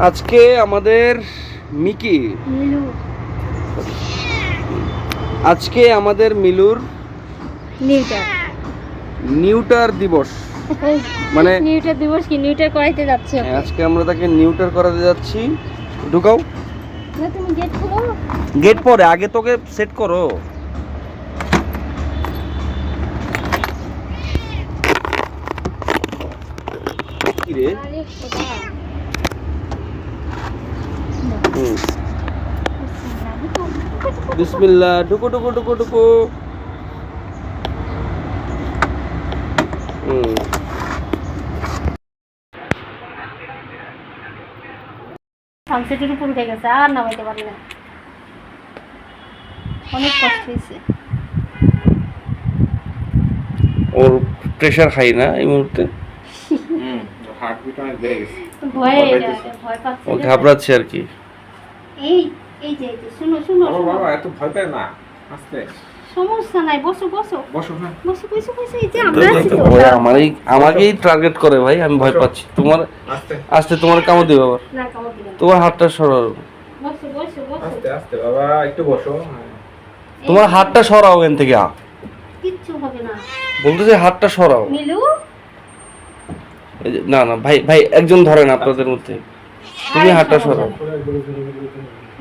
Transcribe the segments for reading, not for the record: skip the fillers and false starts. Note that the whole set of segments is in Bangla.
আজকে আমাদের মিকি মিলু আজকে আমাদের মিলুর নিউটার নিউটার দিবস। মানে নিউটার দিবস কি নিউটার করাইতে যাচ্ছে ওকে? আজকে আমরা তাকে নিউটার করাতে যাচ্ছি। ঢুকাও, না তুমি গেট খোলো। গেট পরে, আগে তোকে সেট করো। কি রে? আরে খোদা বিসমিল্লাহ, ঢুকো ঢুকো ঢুকো ঢুকো। সানসেটের উপর উঠে গেছে, আর নামাইতে পারি না, অনেক কষ্ট হয়েছে। ওর প্রেশার হাই না এই মুহূর্তে, হার্টবিট অনেক বেড়ে গেছে। ভয় পাচ্ছে ও ঘাবড়াচ্ছে আর কি। এই এই যে শুনো শুনো বাবা এত ভয় পায় না, আস্তে। সমস্যা নাই, বসো বসো বসো। হ্যাঁ বসো বসো বসো। এই যে আমরা আছি তো। ওই আমাকেই টার্গেট করে ভাই, আমি ভয় পাচ্ছি। তোমার আস্তে আস্তে, তোমার কামড় দিবে আবার। না কামড় দিবেন না। তোমার হাতটা সরাও, বসো বসো বসো। আস্তে আস্তে বাবা, একটু বসো। তোমার হাতটা সরাও এখান থেকে। কিচ্ছু হবে না। বলতেছে হাতটা সরাও। মিলু এই যে, না না ভাই ভাই, একজন ধরেন আপনাদের মধ্যে, তুমি হাতটা সরাও।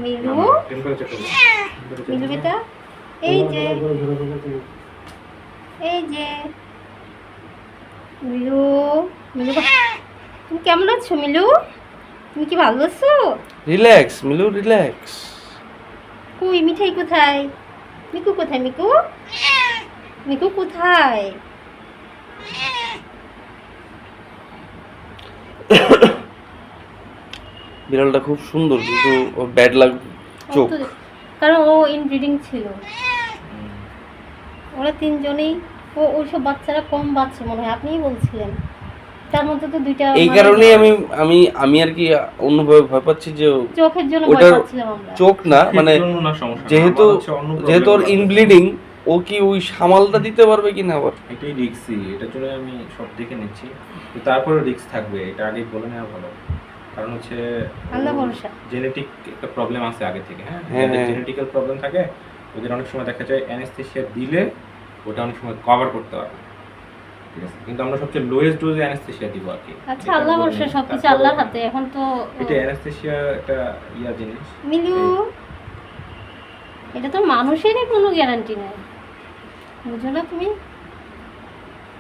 মিলু টেম্পারেচার কম। মিলু বেটা, এই যে এই যে মিলু মিলু তুমি কেমন আছো মিলু? তুমি কি ভালো আছো? Relax Milu, relax. কই মিঠাই কোথায়? মিকু কোথায়? মিকু মিকু কোথায়? বিড়ালটা খুব সুন্দর, কিন্তু ওর ব্যাড লাগ চোখ। কারণ ও ইনব্রিডিং ছিল, ওরা তিনজনেই। ওইসব বাচ্চারা কম বাচ্চা মনে হয়, আপনিই বলছিলেন। তার মধ্যে তো দুইটা এই কারণেই আমি আমি আর কি অন্যভাবে ভয় পাচ্ছি যে চোখের জন্য ভয় ওটার পাচ্ছিলাম আমরা। চোখ না, মানে না সমস্যা, যেহেতু ওর ইনব্লিডিং, ও কি ওই সামালটা দিতে পারবে কিনা আবার। এটাই রিস্কি, এটার জন্য আমি সব দেখে নিচ্ছি। তো তারপরে রিস্ক থাকবে, এটা আগে বলে নেওয়া ভালো। কারণ হচ্ছে আল্লাহ ভরসা। জেনেটিক একটা প্রবলেম আছে আগে থেকে। হ্যাঁ, হ্যাঁ, হ্যাঁ। জেনেটিক্যাল প্রবলেম থাকে, ওদের অনেক সময় দেখা যায় অ্যানেস্থেসিয়া দিলে ওটা অনেক সময় কভার করতে পারে না। ঠিক আছে, কিন্তু আমরা সবচেয়ে লোয়েস্ট ডোজে অ্যানেস্থেসিয়া দিব আর কি। আচ্ছা আল্লাহ ভরসা, সবকিছু আল্লাহর হাতে। এখন তো এটা অ্যানেস্থেসিয়া একটা জিনিস। মিলু, এটা তো মানুষেরই কোনো গ্যারান্টি নাই, বুঝো না তুমি?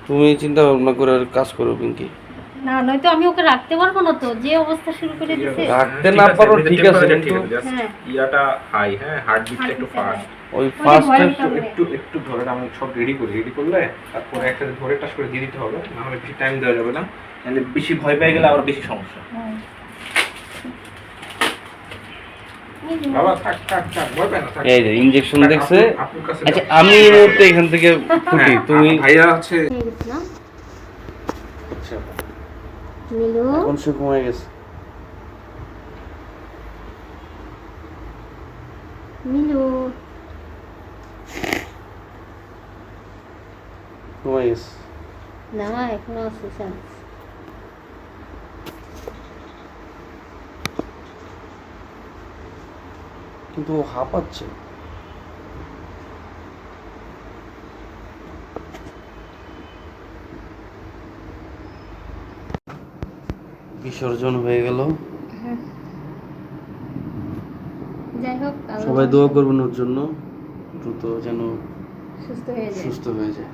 তুমি চিন্তা ভাবনা করে আর কাজ করো পিঙ্কি। না নয়তো আমি ওকে রাখতে পারবো না তো, যে অবস্থা শুরু করে দিছে। রাখতে না পারো ঠিক আছে, কিন্তু হ্যাঁ। ইয়াটা হাই, হ্যাঁ, হার্টবিটটা একটু ফাস্ট। ওই ফার্স্ট একটু ধরেন, আমি সব রেডি করলে তারপরে একসাথে ধরে টাচ করে দিয়ে দিতে হবে, না হলে বেশি টাইম দেওয়া যাবে না, নাহলে বেশি ভয় পেয়ে গেলে আবার বেশি সমস্যা। বাবা থাক থাক থাক, ভয় পায় না, থাক। এই যে ইনজেকশন দেখছে। আপুর কাছে আচ্ছা যাও। আমি এই মুহূর্তে এখান থেকে ফুটি, তুমি ভাইয়া হচ্ছে হয়ে গেছে না আচ্ছা মিলু? এখন সে ঘুমায় গেছে। মিলু ঘুমায় গেছে। না এখনো আছে চান্স। কিন্তু ও হাঁপাচ্ছে। বিসর্জন হয়ে গেল। যাই হোক, আল্লাহ সবাই দোয়া করবেন ওর জন্য, দ্রুত যেন সুস্থ হয়ে যায়। সুস্থ হয়ে যায়।